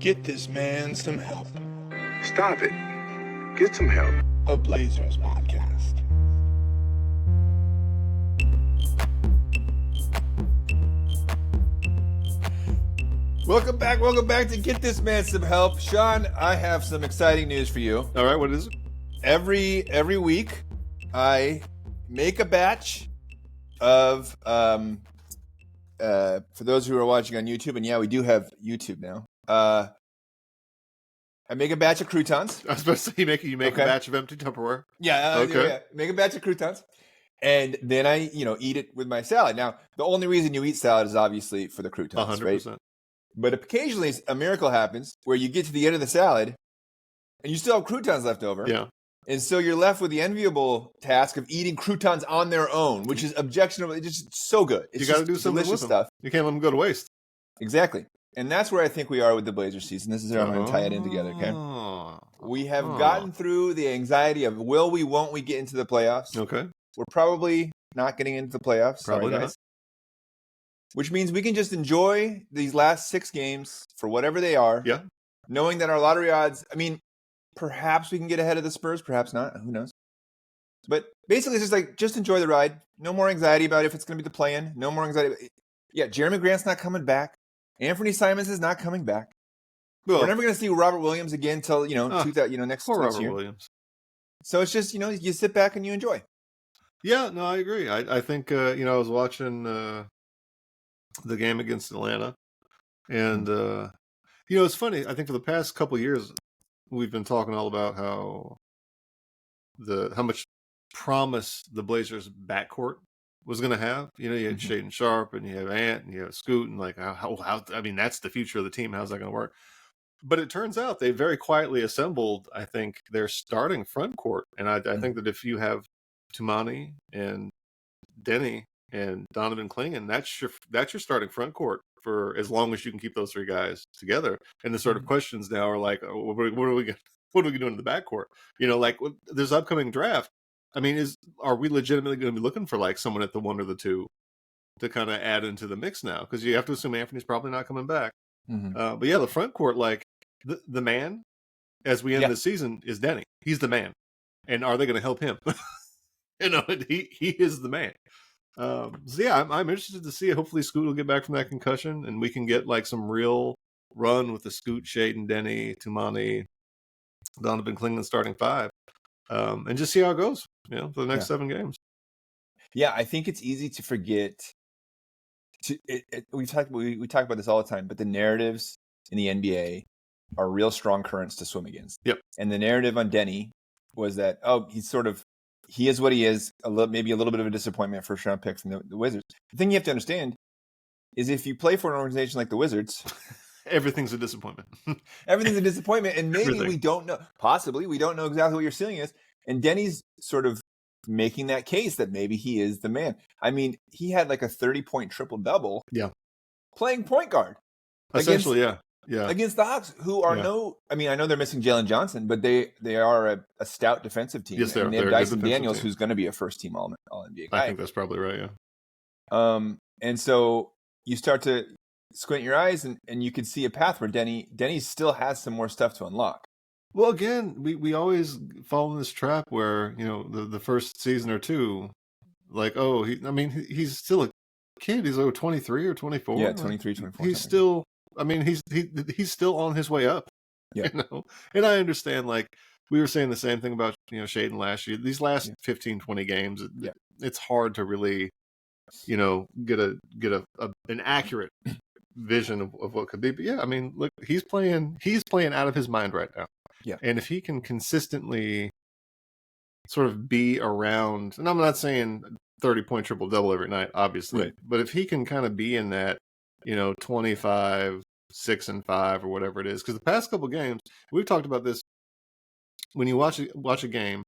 Get this man some help. Stop it. Get some help. A Blazers podcast. Welcome back to Get This Man Some Help. Sean, I have some exciting news for you. All right, what is it? Every week, I make a batch of, for those who are watching on YouTube, and yeah, we do have YouTube now. I make a batch of croutons. I was supposed to say you make a batch of empty Tupperware. Yeah, Okay. yeah, make a batch of croutons. And then I, eat it with my salad. Now, the only reason you eat salad is obviously for the croutons, 100%. right? But occasionally a miracle happens where you get to the end of the salad and you still have croutons left over. Yeah. And so you're left with the enviable task of eating croutons on their own, which is objectionable. It's just so good. It's You got to do something with them. Stuff. You can't let them go to waste. Exactly. And that's where I think we are with the Blazer season. This is how I'm going to tie it in together, okay? We have gotten through the anxiety of will we, won't we get into the playoffs. Okay. We're probably not getting into the playoffs. Probably Sorry, guys. Which means we can just enjoy these last 6 games for whatever they are. Yeah. Knowing that our lottery odds, perhaps we can get ahead of the Spurs, perhaps not. Who knows? But basically, it's just enjoy the ride. No more anxiety about if it's going to be the play-in. No more anxiety. Yeah, Jeremy Grant's not coming back. Anthony Simons is not coming back. Well, we're never going to see Robert Williams again until next Robert year. Williams. So it's just you sit back and you enjoy. Yeah, no, I agree. I think I was watching the game against Atlanta, and it's funny. I think for the past couple of years, we've been talking all about how much promise the Blazers backcourt was going to have. You had Shaedon Sharpe, and you have Ant, and you have Scoot, and how that's the future of the team. How's that going to work? But it turns out they very quietly assembled, I think, their starting front court. And I think that if you have Toumani and Deni and Donovan Clingan, that's your starting front court for as long as you can keep those 3 guys together. And the sort of questions now are like, what are we doing in the backcourt? This upcoming draft. Are we legitimately going to be looking for like someone at the 1 or the 2 to kind of add into the mix now? Because you have to assume Anthony's probably not coming back. But yeah, the front court, like the man, as we end the season, is Deni. He's the man, and are they going to help him? He is the man. So yeah, I'm interested to see. Hopefully, Scoot will get back from that concussion, and we can get like some real run with the Scoot, Shaedon, Deni, Toumani, Donovan Clingan starting 5, and just see how it goes. For the next 7 games. Yeah, I think it's easy to forget. We talk about this all the time, but the narratives in the NBA are real strong currents to swim against. Yep. And the narrative on Deni was that he is what he is. Maybe a little bit of a disappointment first round pick from the Wizards. The thing you have to understand is if you play for an organization like the Wizards, everything's a disappointment. Everything's a disappointment, and maybe Everything. we don't know. Possibly we don't know exactly what your ceiling is. And Denny's sort of making that case that maybe he is the man. He had like a 30-point triple-double. Yeah. Playing point guard. Essentially, yeah. Against the Hawks, who are I know they're missing Jalen Johnson, but they are a stout defensive team. Yes, and they have Dyson Daniels, who's going to be a first-team All-NBA guy. I think that's probably right, yeah. And so you start to squint your eyes, and you can see a path where Denny still has some more stuff to unlock. Well, again, we always fall in this trap where, the first season or 2, like, he's still a kid. He's 23 or 24. Yeah, 23, 24. He's still, he's still on his way up. Yeah. And I understand, like, we were saying the same thing about, Shaedon last year. These last 15, 20 games, it's hard to really, get an accurate vision of what could be. But yeah, look, he's playing out of his mind right now. Yeah. And if he can consistently sort of be around, and I'm not saying 30-point triple-double every night, obviously, right, but if he can kind of be in that, 25, 6 and 5 or whatever it is, because the past couple games, we've talked about this, when you watch a game,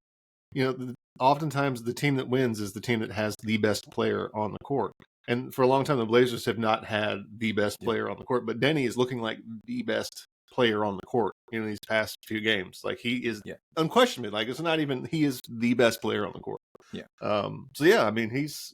oftentimes the team that wins is the team that has the best player on the court. And for a long time, the Blazers have not had the best player on the court, but Deni is looking like the best player on the court in these past few games. Like, he is unquestionably, like, it's not even, he is the best player on the court. Yeah. So yeah, he's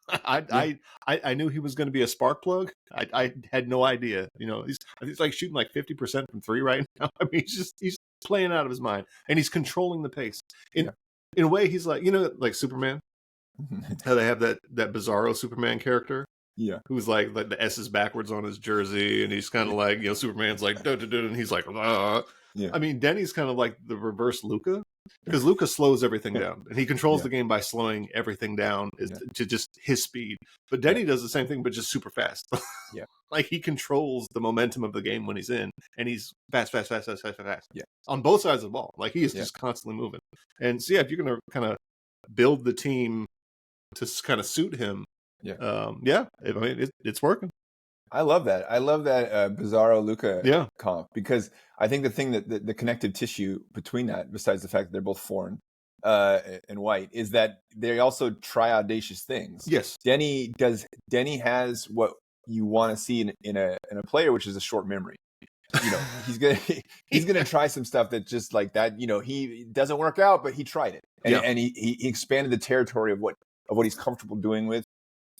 I knew he was going to be a spark plug. I had no idea. You know, he's like shooting like 50% from three right now. I mean, he's playing out of his mind, and he's controlling the pace. In a way, he's like, you know, like Superman. How they have that bizarro Superman character. Yeah. Who's like the S is backwards on his jersey, and he's kind of like, you know, Superman's like, duh, duh, duh, and he's like, Yeah. I mean, Denny's kind of like the reverse Luka, because Luka slows everything down, and he controls the game by slowing everything down to just his speed. But Deni does the same thing, but just super fast. Yeah. Like he controls the momentum of the game when he's in, and he's fast. Yeah. On both sides of the ball. Like he is just constantly moving. And so, if you're going to kind of build the team to kind of suit him, I mean, it's working. I love that. I love that Bizarro Luca comp, because I think the thing that the connective tissue between that, besides the fact that they're both foreign and white, is that they also try audacious things. Yes, Deni has what you want to see in a player, which is a short memory. You know, he's gonna try some stuff that just like that. You know, he doesn't work out, but he tried it, and he expanded the territory of what he's comfortable doing with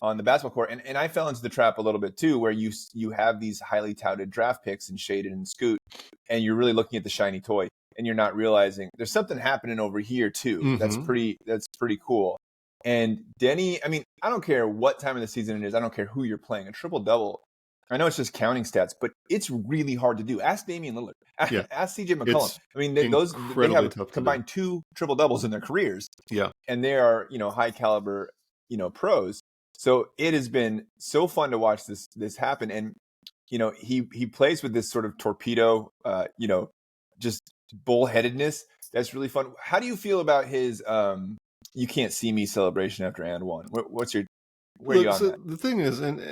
on the basketball court. And I fell into the trap a little bit too, where you have these highly touted draft picks in Shaded and Scoot, and you're really looking at the shiny toy, and you're not realizing there's something happening over here too. Mm-hmm. That's pretty cool. And Deni, I mean, I don't care what time of the season it is. I don't care who you're playing. A triple-double, I know it's just counting stats, but it's really hard to do. Ask Damian Lillard. Ask CJ McCollum. I mean, they have combined 2 triple-doubles in their careers. Yeah. And they are, you know, high caliber, you know, pros. So it has been so fun to watch this happen. And, you know, he plays with this sort of torpedo, you know, just bullheadedness. That's really fun. How do you feel about his you can't see me celebration after and one? Where are you on that? The thing is, and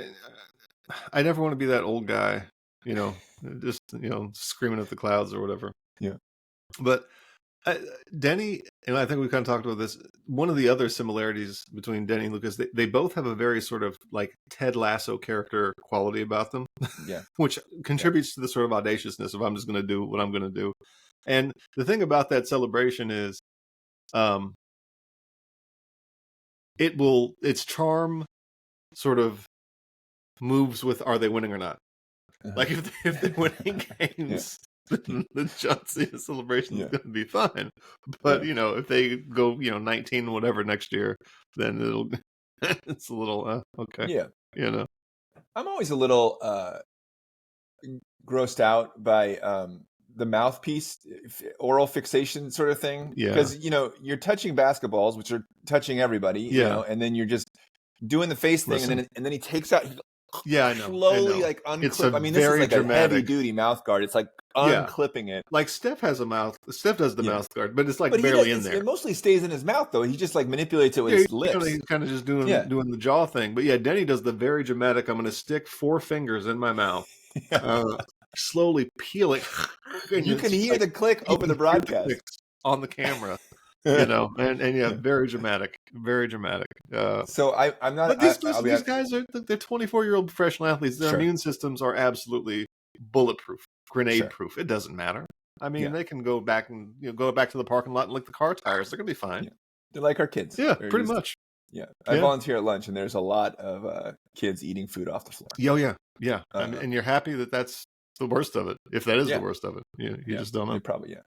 I never want to be that old guy, you know, just, you know, screaming at the clouds or whatever. Yeah. But Deni, and I think we kind of talked about this, one of the other similarities between Deni and Lucas, they both have a very sort of like Ted Lasso character quality about them. Yeah. Which contributes to the sort of audaciousness of I'm just going to do what I'm going to do. And the thing about that celebration is its charm sort of moves with, are they winning or not? Like if they're winning games, the John Cena celebration is going to be fine. But you know, if they go 19 whatever next year, then it'll it's a little okay. Yeah, you know, I'm always a little grossed out by the mouthpiece oral fixation sort of thing. Because you know, you're touching basketballs, which are touching everybody. You know, and then you're just doing the face thing, and then he takes out. I know. Slowly, like unclip. I mean, this is like dramatic, a heavy-duty mouth guard. It's like unclipping it. Like Steph has a mouth. Steph does the mouth guard, but it's like barely in there. It mostly stays in his mouth, though. He just like manipulates it with his lips. He's kind of just doing the jaw thing. But Deni does the very dramatic. I'm going to stick 4 fingers in my mouth, slowly peel it. You can hear the click over the broadcast on the camera. You know, and very dramatic, very dramatic. So I'm not. But these guys they're 24-year-old professional athletes. Their immune systems are absolutely bulletproof, grenade-proof. It doesn't matter. I mean, they can go back and go back to the parking lot and lick the car tires. They're gonna be fine. They're like our kids. Yeah, pretty much. Yeah, I volunteer at lunch, and there's a lot of kids eating food off the floor. Yeah. And you're happy that that's the worst of it. If that is the worst of it, you just don't know. Probably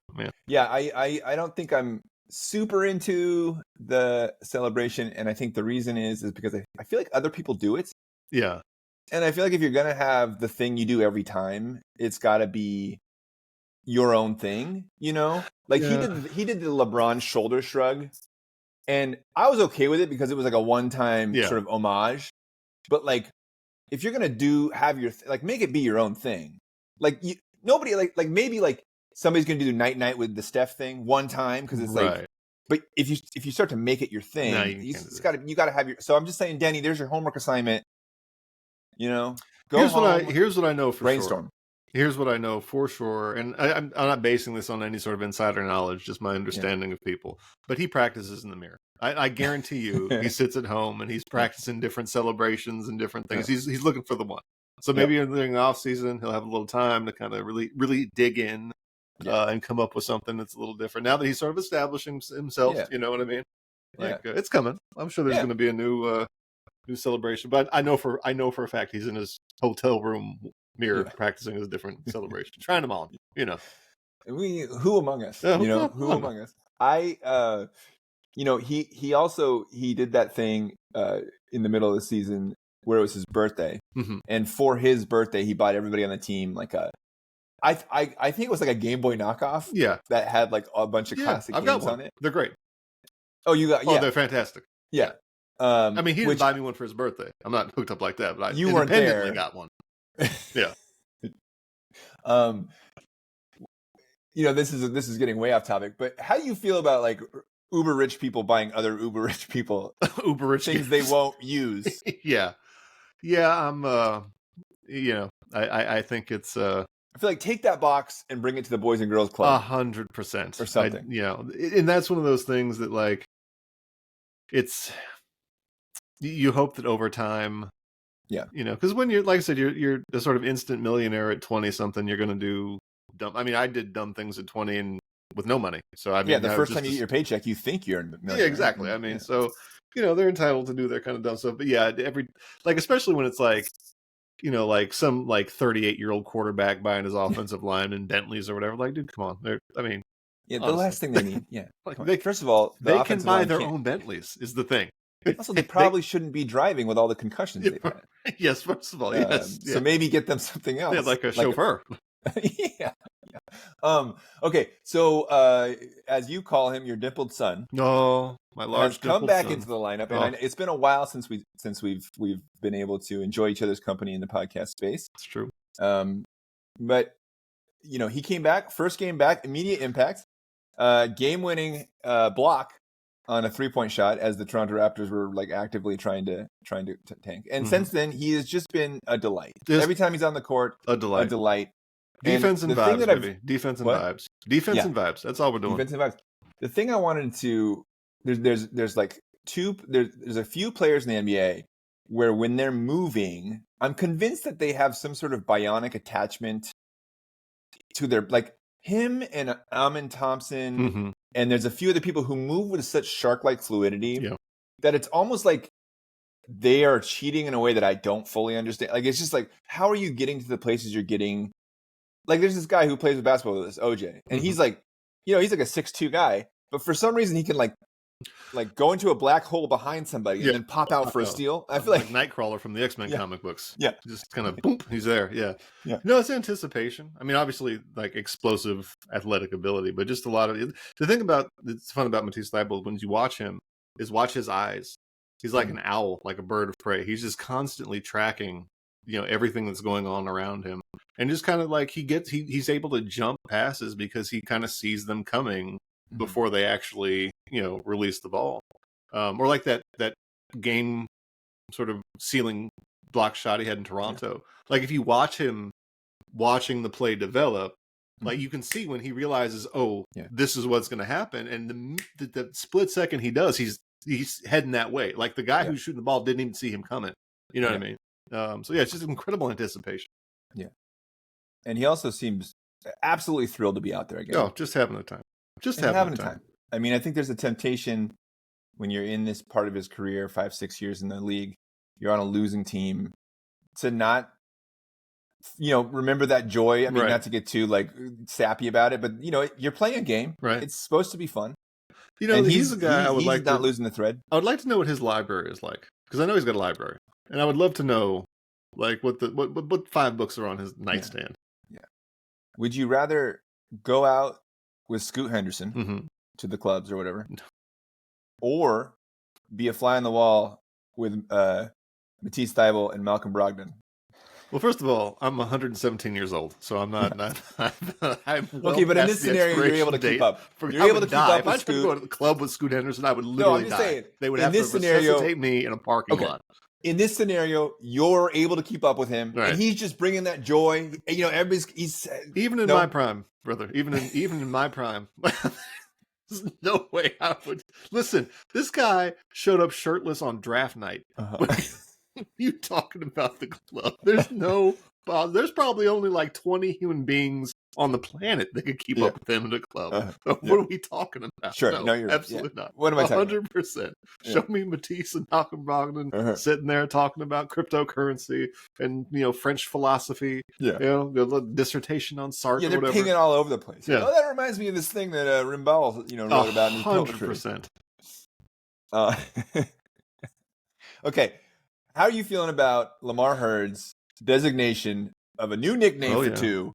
I don't think I'm super into the celebration, and I think the reason is because I feel like other people do it. Yeah. And I feel like if you're gonna have the thing you do every time, it's gotta be your own thing, you know? Like he did the LeBron shoulder shrug, and I was okay with it because it was like a one-time sort of homage. But like, if you're gonna have your make it be your own thing. Like nobody like maybe like somebody's going to do night with the Steph thing one time because it's like, but if you start to make it your thing, you got to have your. So I'm just saying, Deni, there's your homework assignment. You know, here's what I know for brainstorm. Sure. Here's what I know for sure, and I'm not basing this on any sort of insider knowledge, just my understanding of people. But he practices in the mirror. I guarantee you, he sits at home and he's practicing different celebrations and different things. He's looking for the one. So maybe during the off season, he'll have a little time to kind of really dig in. And come up with something that's a little different. Now that he's sort of establishing himself, you know what I mean? Like it's coming. I'm sure there's going to be a new new celebration. But I know for a fact he's in his hotel room mirror practicing his different celebration, trying them on. Who among us? Yeah, Who among us? He did that thing in the middle of the season where it was his birthday, and for his birthday he bought everybody on the team like I think it was like a Game Boy knockoff. Yeah, that had like a bunch of classic games on it. They're great. Oh, you got? Oh, they're fantastic. Yeah. I mean, he didn't buy me one for his birthday. I'm not hooked up like that, but I weren't there. got one. Yeah. This is getting way off topic, but how do you feel about like uber rich people buying other uber rich people uber rich things they won't use? Yeah. I'm I think it's I feel like take that box and bring it to the Boys and Girls Club. 100% or something. And that's one of those things that like it's you hope that over time, because when you're, like I said, you're a sort of instant millionaire at 20 something, you're going to do dumb. I mean, I did dumb things at 20 and with no money. So I mean, the first time you get your paycheck, you think you're a millionaire. Yeah, exactly. I mean, so they're entitled to do their kind of dumb stuff. But yeah, especially when it's like, like some like 38-year-old quarterback buying his offensive line in Bentleys or whatever. Like, dude, come on. The honestly, last thing they need. Yeah. Like first of all, they can buy their own Bentleys is the thing. Also, they probably shouldn't be driving with all the concussions they've had. Yes, first of all, yes. So maybe get them something else. Yeah, like a chauffeur. Yeah. Okay, so as you call him, your dimpled son. No, my large has come back son. into the lineup, and it's been a while since we've been able to enjoy each other's company in the podcast space. It's true. But he came back, first game back, immediate impact, game-winning block on a 3-point shot as the Toronto Raptors were like actively trying to tank. And since then, he has just been a delight. Every time he's on the court, a delight. Defense and vibes, baby. Defense and vibes. Defense and vibes. That's all we're doing. Defense and vibes. The thing I wanted to there's like there's a few players in the NBA where when they're moving, I'm convinced that they have some sort of bionic attachment to their, like him and Amin Thompson, and there's a few other people who move with such shark-like fluidity that it's almost like they are cheating in a way that I don't fully understand. Like, it's just like, how are you getting to the places you're getting? Like, there's this guy who plays with basketball with us, OJ, and he's like, he's like a 6'2" guy, but for some reason he can like go into a black hole behind somebody and then pop out for a steal. I feel like Nightcrawler from the X-Men comic books. Yeah. Just kind of boom, he's there. Yeah. No, it's anticipation. I mean, obviously like explosive athletic ability, but just a lot of the thing about it's fun about Matisse Thybulle when you watch him is watch his eyes. He's like an owl, like a bird of prey. He's just constantly tracking, everything that's going on around him. And just kind of like he's able to jump passes because he kind of sees them coming before they actually, release the ball. Or like that game sort of ceiling block shot he had in Toronto. Like if you watch him watching the play develop, like you can see when he realizes, this is what's going to happen. And the split second he does, he's heading that way. Like the guy who's shooting the ball didn't even see him coming. You know what I mean? So it's just incredible anticipation. Yeah. And he also seems absolutely thrilled to be out there again. Oh, just having a time. Just having a time. I mean, I think there's a temptation when you're in this part of his career, 5-6 years in the league, you're on a losing team, to not, remember that joy. I mean, not to get too like sappy about it, but you're playing a game. Right. It's supposed to be fun. And he's a guy I would like not losing the thread. I would like to know what his library is like, because I know he's got a library, and I would love to know like what 5 books are on his nightstand. Yeah. Would you rather go out with Scoot Henderson to the clubs or whatever, or be a fly on the wall with Matisse Thybulle and Malcolm Brogdon? Well, first of all, I'm 117 years old, so I'm not. I'm well okay, but in this scenario, you're able to keep up. You're able to keep up if I tried to go to the club with Scoot Henderson, I would literally die. Saying, they would have to resuscitate me in a parking lot. In this scenario, you're able to keep up with him, and he's just bringing that joy. Everybody's even in my prime, brother. Even in my prime, there's no way I would listen. This guy showed up shirtless on draft night. You talking about the club? There's no there's probably only like 20 human beings on the planet that could keep Yeah. up with him in a club. Yeah. What are we talking about? Sure. No, No, you're right. absolutely Yeah. not. What am I talking about? 100%. Yeah. Show me Matisse and Malcolm Brogdon sitting there talking about cryptocurrency and French philosophy. Yeah. The dissertation on Sartre. Yeah, they're or whatever. pinging all over the place. Yeah. Oh, that reminds me of this thing that Rimbaud, wrote about in his poetry. 100%. Okay, how are you feeling about Lamar Hurd's designation of a new nickname for two,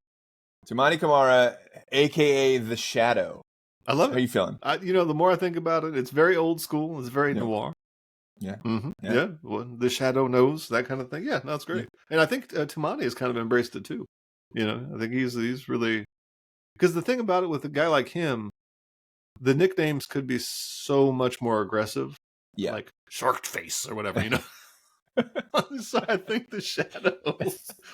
Toumani Camara, a.k.a. The Shadow? I love it. How are you feeling? The more I think about it, it's very old school. It's very noir. Yeah. Mm-hmm. Yeah. Well, the Shadow knows, that kind of thing. Yeah, that's great. Yeah. And I think Toumani has kind of embraced it too. I think he's really... Because the thing about it with a guy like him, the nicknames could be so much more aggressive. Yeah. Like Shark Face or whatever, So I think the Shadow.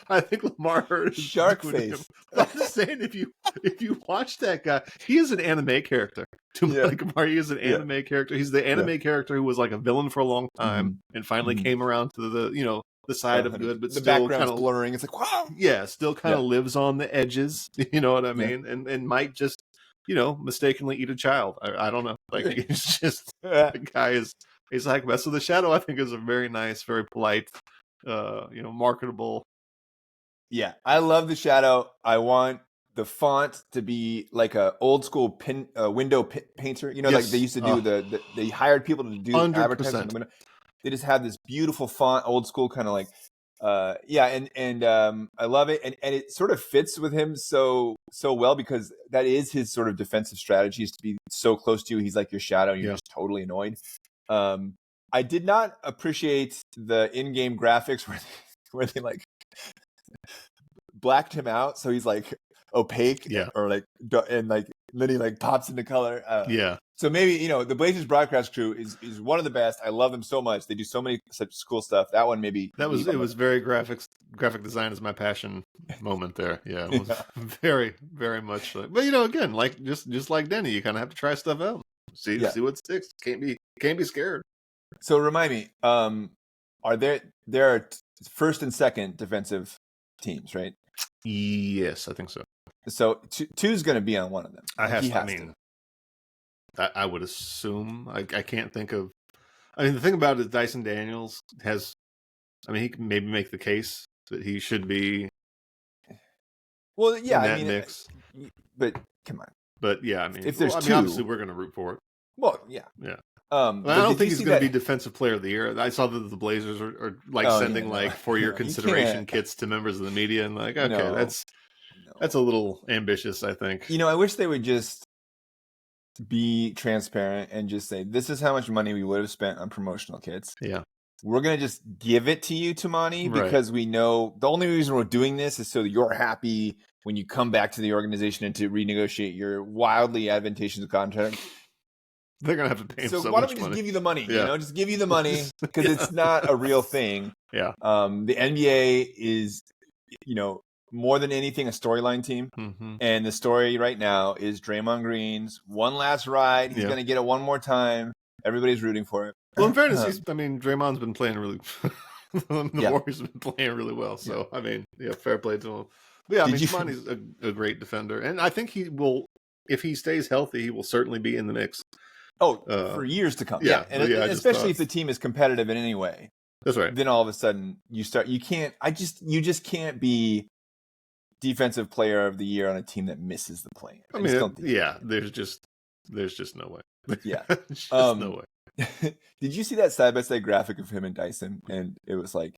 I think Lamar Hurd is Shark Face. I'm just saying, if you watch that guy, he is an anime character. Kamara, he is an anime character. He's the anime character who was like a villain for a long time and finally came around to the side of good, but the still background's kind of blurring. It's like, wow. Yeah, still kind of lives on the edges. You know what I mean? And might just mistakenly eat a child. I don't know. Like it's just the guy is. He's like that. So the Shadow, I think, is a very nice, very polite, marketable. Yeah, I love the Shadow. I want the font to be like a old school window painter. Like they used to do they hired people to do advertising on the window. They just have this beautiful font, old school kind of like, and I love it, and it sort of fits with him so well because that is his sort of defensive strategy, is to be so close to you. He's like your shadow, and you're just totally annoyed. I did not appreciate the in-game graphics where they like blacked him out, so he's like opaque, or like, and like then he like pops into color. So maybe the Blazers broadcast crew is one of the best. I love them so much. They do so many such cool stuff. That one maybe it was very graphic design is my passion moment there. Yeah, it was very, very much. But again, like just like Deni, you kind of have to try stuff out. See what sticks. Can't be scared. So remind me, are there are first and second defensive teams, right? Yes, I think so. So two's going to be on one of them. I would assume. I can't think of. I mean, the thing about it is Dyson Daniels has. I mean, he can maybe make the case that he should be. Well, yeah, in that mix. But come on. But yeah, I mean, if there's two, obviously we're going to root for it. Well, yeah. I don't think he's going to be Defensive Player of the Year. I saw that the Blazers are like sending for-year consideration kits to members of the media, and like, okay, that's a little ambitious, I think. I wish they would just be transparent and just say, this is how much money we would have spent on promotional kits. Yeah. We're going to just give it to you, Toumani, because we know the only reason we're doing this is so that you're happy when you come back to the organization and to renegotiate your wildly advantageous contract. They're going to have to pay so why much don't we just money. give you the money? Just give you the money because it's not a real thing. Yeah. The NBA is, more than anything, a storyline team. Mm-hmm. And the story right now is Draymond Green's one last ride. He's going to get it one more time. Everybody's rooting for it. Well, in fairness, Draymond's been playing really. The Warriors have been playing really well. So I mean, fair play to him. But yeah, Toumani's a great defender, and I think he will. If he stays healthy, he will certainly be in the mix. For years to come. Yeah. And especially if the team is competitive in any way. That's right. Then all of a sudden you just can't be Defensive Player of the Year on a team that misses the play. There's just no way. Yeah. No way. Did you see that side-by-side graphic of him and Dyson? And it was like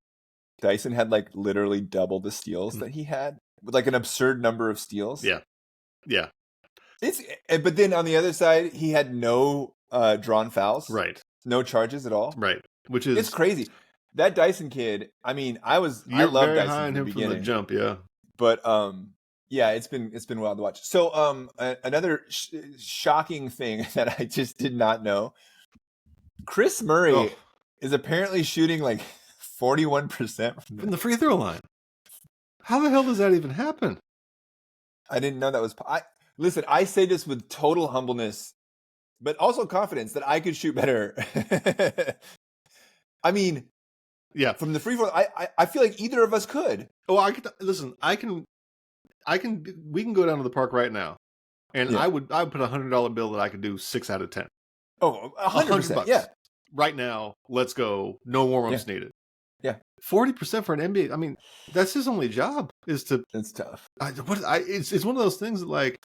Dyson had like literally double the steals that he had, with like an absurd number of steals. Yeah. Yeah. But then on the other side, he had no drawn fouls. Right. No charges at all. Right. Which is it's crazy. That Dyson kid. I mean, I love Dyson from the beginning. From the jump. Yeah. But it's been wild to watch. So another shocking thing that I just did not know. Kris Murray is apparently shooting like 41% from the free throw line. How the hell does that even happen? I didn't know that was. Listen, I say this with total humbleness, but also confidence that I could shoot better. I mean, Yeah. from the free throw. I feel like either of us could. Oh, I could listen. We can go down to the park right now, and Yeah. I would put $100 bill that I could do 6 out of 10. Oh, 100%. $100. Yeah. Right now, let's go. No warm-ups needed. Yeah. 40% for an NBA. I mean, that's his only job is to. It's tough. It's one of those things that, like,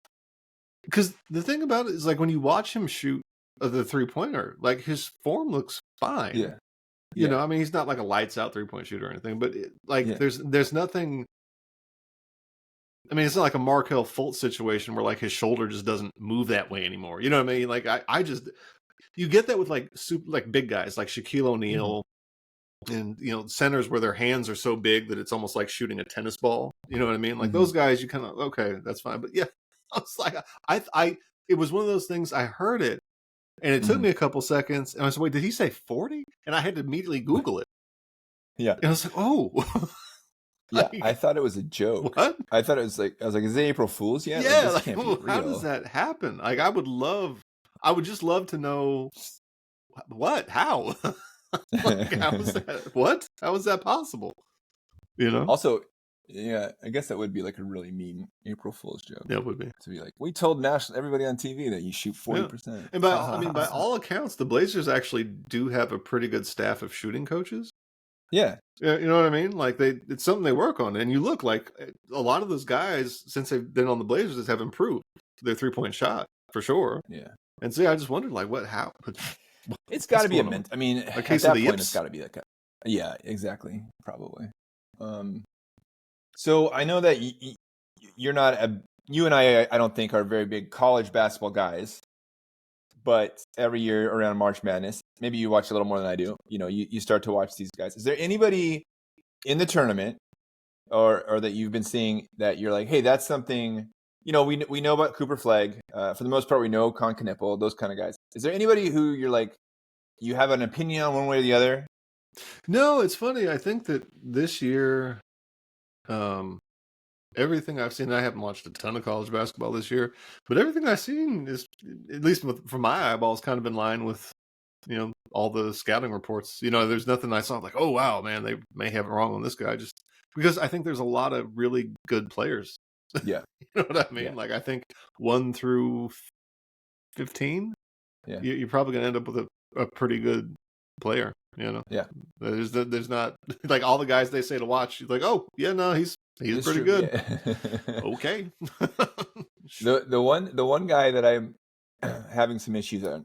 because the thing about it is, like, when you watch him shoot the 3-pointer, like, his form looks fine. Yeah. You know, I mean, he's not like a lights out 3-point shooter or anything, but there's nothing. I mean, it's not like a Markelle Fultz situation where, like, his shoulder just doesn't move that way anymore. You know what I mean? Like, you get that with, like, big guys like Shaquille O'Neal and, you know, centers where their hands are so big that it's almost like shooting a tennis ball. You know what I mean? Like, those guys, you kind of, okay, that's fine. But yeah, I was like, it was one of those things. I heard it and it took me a couple seconds and I was like, wait, did he say 40? And I had to immediately Google it. Yeah. And I was like, oh. Yeah, I thought it was a joke. What? I thought it was like, I was like, is it April Fool's yet? Yeah, Like, this can't be how real. does that happen? Like, I would just love to know what, how, like, how was that? What? How is that possible? You know. Also, yeah, I guess that would be like a really mean April Fool's joke. Yeah, it would be. To be like, we told everybody on TV that you shoot 40%. And by all accounts, the Blazers actually do have a pretty good staff of shooting coaches. Yeah. Yeah, you know what I mean? Like, it's something they work on. And you look like a lot of those guys, since they've been on the Blazers, have improved their 3-point shot for sure. Yeah. And so I just wondered, like, how? It's got to be I mean, a at case that of the point, yips? it's got to be like yeah, exactly, probably. So I know that you're not you and I don't think are very big college basketball guys, but every year around March Madness, maybe you watch a little more than I do. You know, you start to watch these guys. Is there anybody in the tournament or that you've been seeing that you're like, hey, that's something? You know, we know about Cooper Flegg. For the most part, we know Con Knipple, those kind of guys. Is there anybody who you're like, you have an opinion on one way or the other? No, it's funny. I think that this year, everything I've seen, I haven't watched a ton of college basketball this year, but everything I've seen is, at least from my eyeballs, kind of in line with, you know, all the scouting reports. You know, there's nothing I saw like, oh, wow, man, they may have it wrong on this guy, just because I think there's a lot of really good players. Yeah. You know what I mean? Yeah. Like, I think 1 through 15, you're probably going to end up with a pretty good player, you know? Yeah. There's not, like, all the guys they say to watch, you're like, oh, yeah, no, he's pretty true. good. Yeah. Okay. The one guy that I'm having some issues on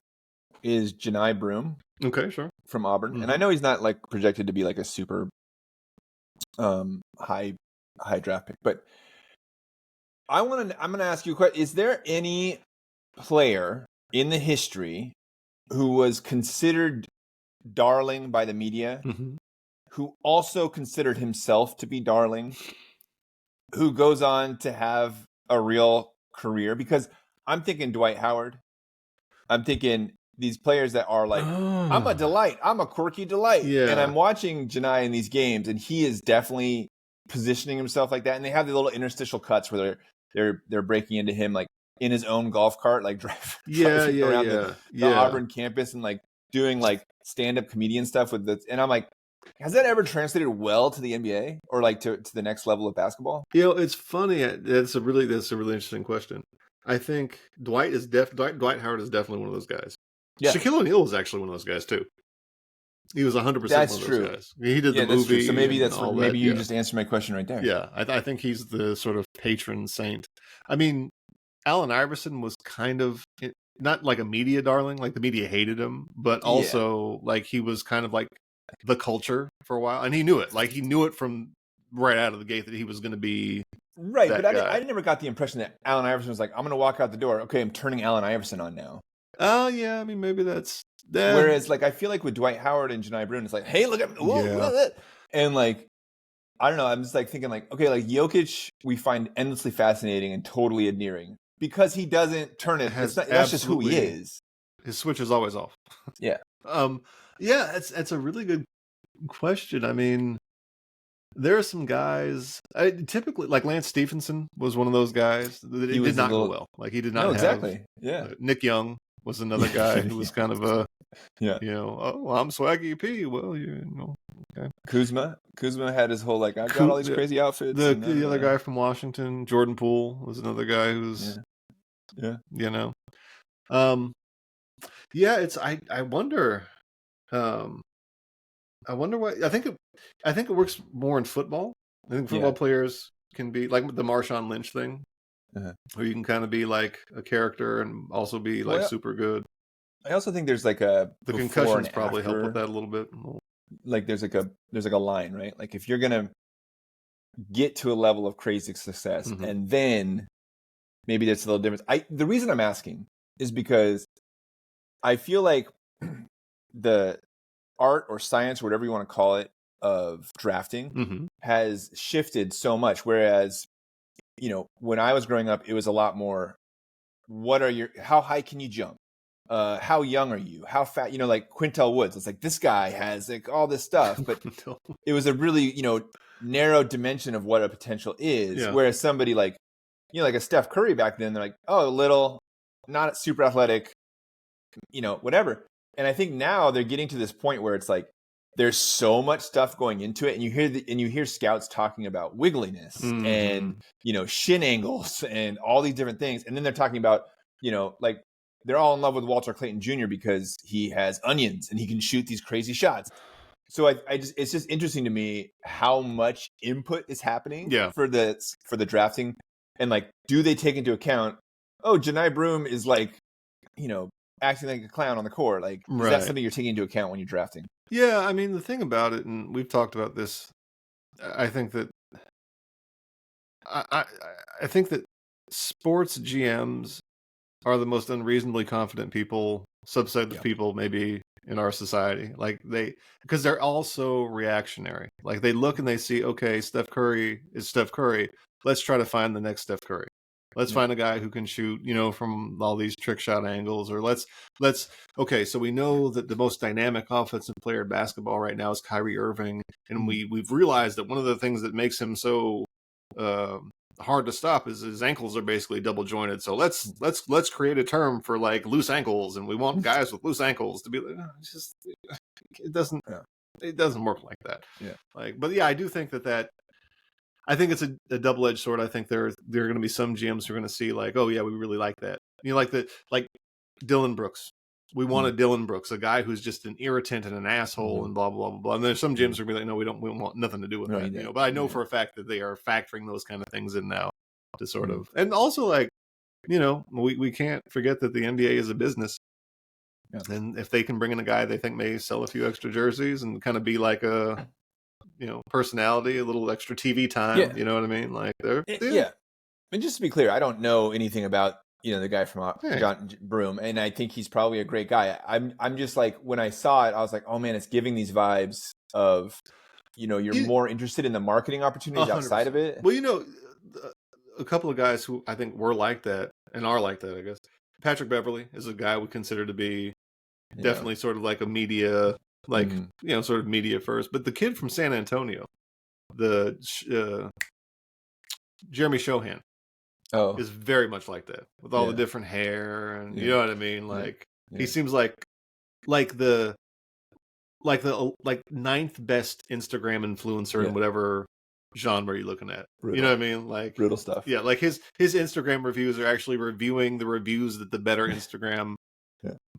is Janai Broom. Okay, sure. From Auburn. And I know he's not like projected to be like a super high draft pick, but I'm going to ask you a question. Is there any player in the history who was considered darling by the media, who also considered himself to be darling, who goes on to have a real career? Because I'm thinking Dwight Howard. I'm thinking these players that are like, I'm a delight. I'm a quirky delight. Yeah. And I'm watching Janai in these games, and he is definitely positioning himself like that. And they have the little interstitial cuts where they're breaking into him like in his own golf cart, like driving around the Auburn campus and like doing like stand-up comedian stuff with and I'm like, has that ever translated well to the NBA or like to the next level of basketball? You know, it's funny. That's a really interesting question. I think Dwight Howard is definitely one of those guys. Yeah. Shaquille O'Neal was actually one of those guys too. He was 100% one of those guys. He did the movie. So maybe you just answered my question right there. Yeah, I think he's the sort of patron saint. I mean, Allen Iverson was kind of not like a media darling, like the media hated him, but also like he was kind of like the culture for a while, and he knew it. Like he knew it from right out of the gate that he was going to be right. But I never got the impression that Allen Iverson was like, I'm going to walk out the door. Okay, I'm turning Allen Iverson on now. Oh yeah, I mean maybe that's. Whereas, like, I feel like with Dwight Howard and Janai Broom, it's like, hey, look at me. And, like, I don't know. I'm just, like, thinking, like, okay, like, Jokic, we find endlessly fascinating and totally endearing because he doesn't turn it. That's just who he is. His switch is always off. Yeah. Yeah, that's a really good question. I mean, there are some guys, typically, like Lance Stephenson was one of those guys that did not go well. Like, he did not have. Exactly. Yeah. Nick Young. was another guy who was kind of a, Yeah. oh, well, I'm Swaggy P. Well, okay. Kuzma had his whole like, I've got all these crazy outfits. The other guy from Washington, Jordan Poole, was another guy who's, yeah. It's I wonder. I wonder what I think it works more in football. I think football players can be like the Marshawn Lynch thing, where you can kind of be like a character and also be like super good. I also think there's like the concussions probably help with that a little bit. Like there's like a line, right? Like if you're gonna get to a level of crazy success, and then maybe there's a little difference. The reason I'm asking is because I feel like the art or science, or whatever you want to call it, of drafting has shifted so much. Whereas, when I was growing up, it was a lot more, how high can you jump? How young are you? How fat? Like Quintel Woods. It's like, this guy has like all this stuff, but it was a really, narrow dimension of what a potential is. Yeah. Whereas somebody like, like a Steph Curry back then, they're like, oh, little, not super athletic, whatever. And I think now they're getting to this point where it's like, there's so much stuff going into it, and you hear scouts talking about wiggliness and shin angles and all these different things, and then they're talking about like they're all in love with Walter Clayton Jr. because he has onions and he can shoot these crazy shots. So it's just interesting to me how much input is happening for the drafting, and like, do they take into account, Janai Broome is like acting like a clown on the court? Like, is that something you're taking into account when you're drafting? Yeah, I mean, the thing about it, and we've talked about this, I think that I think that sports GMs are the most unreasonably confident subset of people maybe in our society. Like because they're all so reactionary. Like they look and they see, okay, Steph Curry is Steph Curry. Let's try to find the next Steph Curry. Let's find a guy who can shoot, from all these trick shot angles, or okay, so we know that the most dynamic offensive player in basketball right now is Kyrie Irving, and we've realized that one of the things that makes him so hard to stop is his ankles are basically double jointed. So let's create a term for like loose ankles, and we want guys with loose ankles to be like, it doesn't work like that. Yeah. But I do think that I think it's a double-edged sword. I think there are going to be some GMs who are going to see like, oh yeah, we really like that. Like Dylan Brooks. We wanted Dylan Brooks, a guy who's just an irritant and an asshole and blah blah blah blah. And there's some GMs who are going to be like, no, we want nothing to do with that. But I know for a fact that they are factoring those kind of things in now to sort of, and also like, we can't forget that the NBA is a business. Yeah. And if they can bring in a guy they think may sell a few extra jerseys and kind of be like a personality, a little extra TV time, you know what I mean? Like And just to be clear, I don't know anything about the guy from John Broome, and I think he's probably a great guy. I'm just like, when I saw it, I was like, oh man, it's giving these vibes of you're more interested in the marketing opportunities 100%. Outside of it. Well, a couple of guys who I think were like that and are like that, I guess. Patrick Beverley is a guy we consider to be definitely sort of like a media, like sort of media first. But the kid from San Antonio, the Jeremy Shohan, is very much like that, with all the different hair, and you know what I mean. Like he seems like the ninth best Instagram influencer in whatever genre you're looking at. Brutal. You know what I mean? Like brutal stuff. Yeah, like his Instagram reviews are actually reviewing the reviews that the better Instagram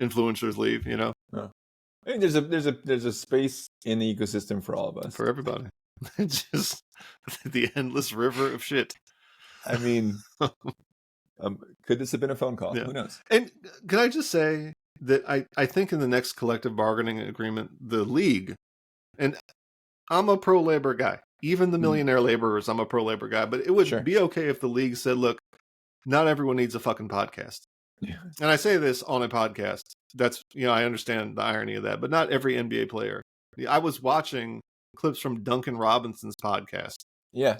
influencers leave. I mean, there's a space in the ecosystem for all of us, for everybody. Just the endless river of shit. I mean, could this have been a phone call? Yeah. Who knows? And can I just say that I think in the next collective bargaining agreement, the league, and I'm a pro-labor guy, even the millionaire laborers, I'm a pro-labor guy, but it would be okay if the league said, look, not everyone needs a fucking podcast. Yeah. And I say this on a podcast. That's, I understand the irony of that, but not every NBA player. I was watching clips from Duncan Robinson's podcast. Yeah.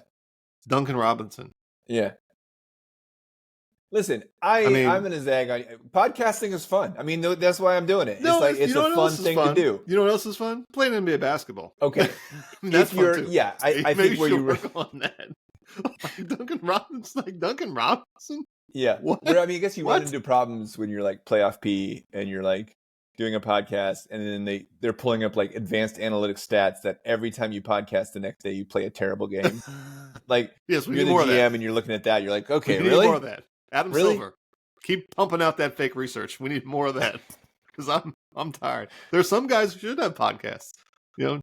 Duncan Robinson. Yeah. Listen, I'm gonna zag. Podcasting is fun. I mean, that's why I'm doing it. No, it's a fun thing to do. You know what else is fun? Playing NBA basketball. Okay, that's fun too. Yeah, I think where you work on that. Duncan Robinson. Yeah. What? Where, I mean, I guess you What? run into problems when you're like playoff P and you're like doing a podcast, and then they're pulling up like advanced analytics stats that every time you podcast the next day you play a terrible game. Like Yes, we you're need the more of that. GM and you're looking at that, you're like, We okay, need really? more of that. Adam Really? Silver, keep pumping out that fake research. We need more of that because I'm tired. There's some guys who should have podcasts. Yeah.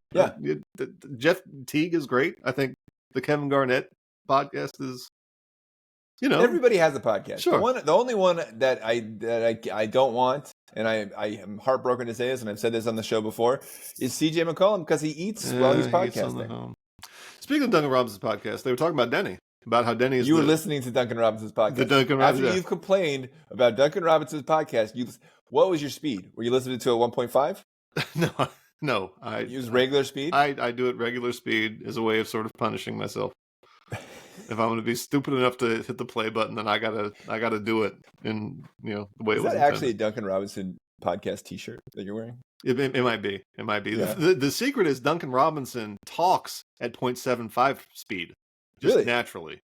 Jeff Teague is great. I think the Kevin Garnett podcast is, Everybody has a podcast. Sure. The only one that I don't want, and I am heartbroken to say this, and I've said this on the show before, is CJ McCollum because he eats while he's podcasting. Speaking of Duncan Robinson's podcast, they were talking about Denny, about how Denny is. You were listening to Duncan Robinson's podcast. The Duncan Robinson. After you've complained about Duncan Robinson's podcast, what was your speed? Were you listening to a 1.5? No. I use regular speed. I do it regular speed as a way of sort of punishing myself. If I'm going to be stupid enough to hit the play button, then I gotta do it in the way it was. Is that intended. actually a Duncan Robinson podcast T-shirt that you're wearing? It might be. It might be. Yeah. The secret is Duncan Robinson talks at 0.75 speed, just Really? naturally.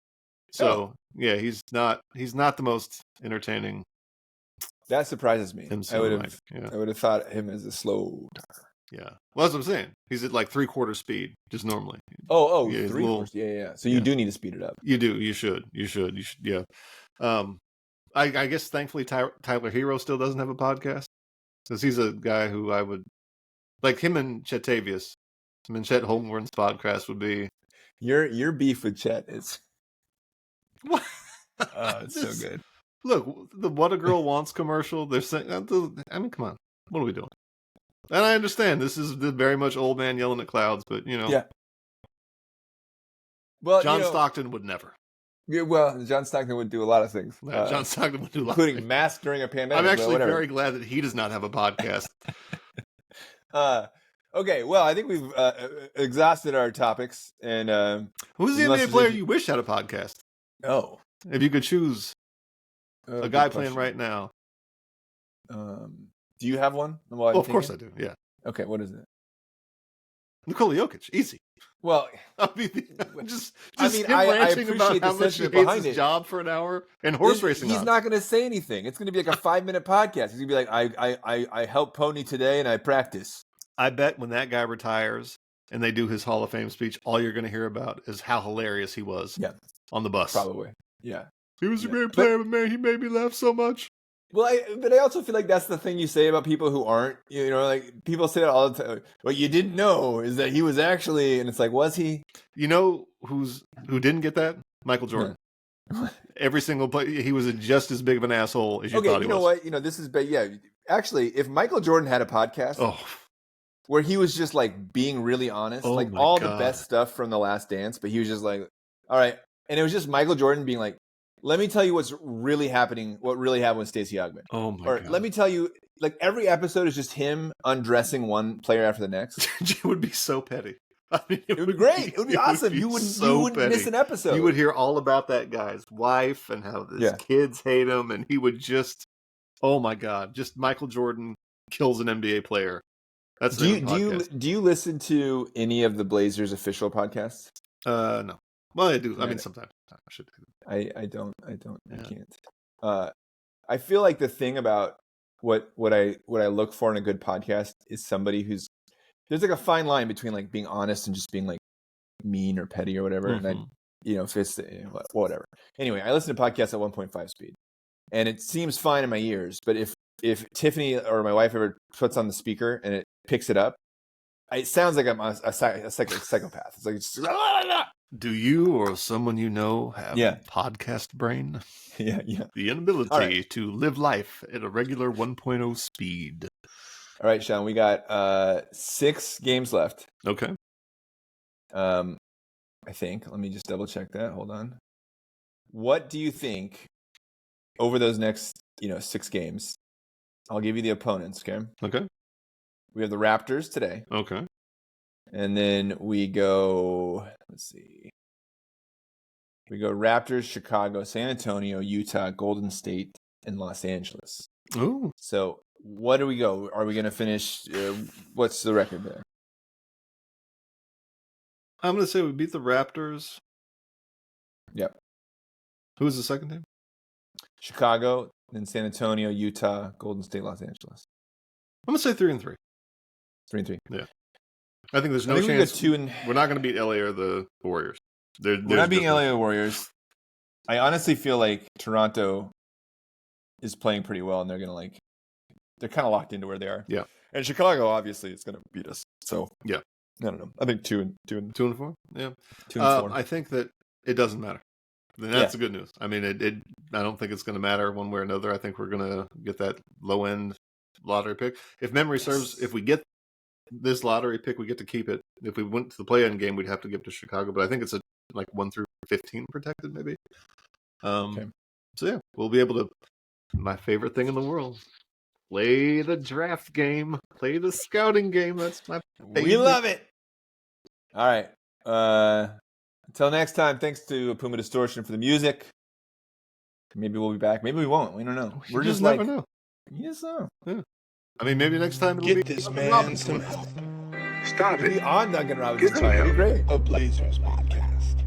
So yeah, he's not the most entertaining. That surprises me. I would have thought him as a slow talker. Yeah. Well, that's what I'm saying. He's at like 3/4 speed, just normally. Oh, Yeah, 3/4. Yeah. So you do need to speed it up. You do. You should. Yeah. I guess thankfully Tyler Hero still doesn't have a podcast because he's a guy who I would like him and Chetavius. I mean, Chet Holmgren's podcast would be your beef with Chet is what? It's so good. Look, the "What a Girl Wants" commercial. They're saying, I mean, come on, what are we doing? And I understand this is very much old man yelling at clouds, but yeah. Well, John Stockton would never. Yeah, well, John Stockton would do a lot of things. John Stockton would do a lot, including mask during a pandemic. I'm actually very glad that he does not have a podcast. Okay, well, I think we've exhausted our topics. And who's the NBA player you wish had a podcast? Oh, if you could choose a guy playing right now. Do you have one? Well, of course I do. Yeah. Okay, what is it? Nikola Jokic, easy. Well, I mean, just I ranting about how much he hates his it. job for an hour and horse racing. He's not going to say anything. It's going to be like a 5-minute podcast. He's going to be like, I helped Pony today and I practice. I bet when that guy retires and they do his Hall of Fame speech, all you're going to hear about is how hilarious he was. Yeah. On the bus. Probably. Yeah. He was a great player, but man, he made me laugh so much. Well, but I also feel like that's the thing you say about people who aren't, like people say that all the time. What you didn't know is that he was actually, and it's like, was he? You know who didn't get that? Michael Jordan. Every single play, he was just as big of an asshole as you thought he was. Okay, you know what? This is, yeah. Actually, if Michael Jordan had a podcast where he was just like being really honest, like all the best stuff from The Last Dance, but he was just like, all right. And it was just Michael Jordan being like, let me tell you what's really happening, what really happened with Stacey Augmon. Oh my God. Let me tell you, like every episode is just him undressing one player after the next. It would be so petty. I mean, it would be great. It would be awesome. You wouldn't miss an episode. You would hear all about that guy's wife and how his kids hate him, and he would just, oh my God, just Michael Jordan kills an NBA player. That's do you listen to any of the Blazers official podcasts? No. Well, I do. I mean, sometimes I should do. I don't. Yeah. I can't. I feel like the thing about what I look for in a good podcast is somebody who's, there's like a fine line between like being honest and just being like mean or petty or whatever. Mm-hmm. And if it's whatever. Anyway, I listen to podcasts at 1.5 speed, and it seems fine in my ears. But if Tiffany or my wife ever puts on the speaker and it picks it up, it sounds like I'm a psychopath. It's like Do you or someone you know have podcast brain? Yeah. The inability to live life at a regular 1.0 speed. All right, Sean, we got 6 games left. Okay. I think. Let me just double check that. Hold on. What do you think over those next, 6 games? I'll give you the opponents, okay? Okay. We have the Raptors today. Okay. And then we go, let's see. We go Raptors, Chicago, San Antonio, Utah, Golden State, and Los Angeles. Oh. So what do we go? Are we going to finish? What's the record there? I'm going to say we beat the Raptors. Yep. Who was the second team? Chicago, then San Antonio, Utah, Golden State, Los Angeles. I'm gonna say 3-3. 3-3. Yeah, I think there's no I think we chance got 2 and we're not going to beat LA or the Warriors. we're not beating LA or Warriors. I honestly feel like Toronto is playing pretty well, and they're gonna they're kind of locked into where they are. Yeah, and Chicago obviously is gonna beat us. So yeah, I don't know. I think 2 and 4. Yeah, 2 and 4. I think that it doesn't matter. Then that's the good news. I mean, I don't think it's going to matter one way or another. I think we're going to get that low end lottery pick. If memory serves, if we get this lottery pick, we get to keep it. If we went to the play-in game, we'd have to give it to Chicago. But I think it's 1 through 15 protected, maybe. Okay. So yeah, we'll be able to. My favorite thing in the world: play the draft game, play the scouting game. That's my favorite. We love it. All right. Until next time. Thanks to Puma Distortion for the music. Maybe we'll be back. Maybe we won't. We don't know. We're just never know. Yes, so. Yeah. I mean, maybe next time it'll Get be this man some help. Stop Maybe it. on Duncan Robinson's Get some That'd be help. great. A Blazers podcast.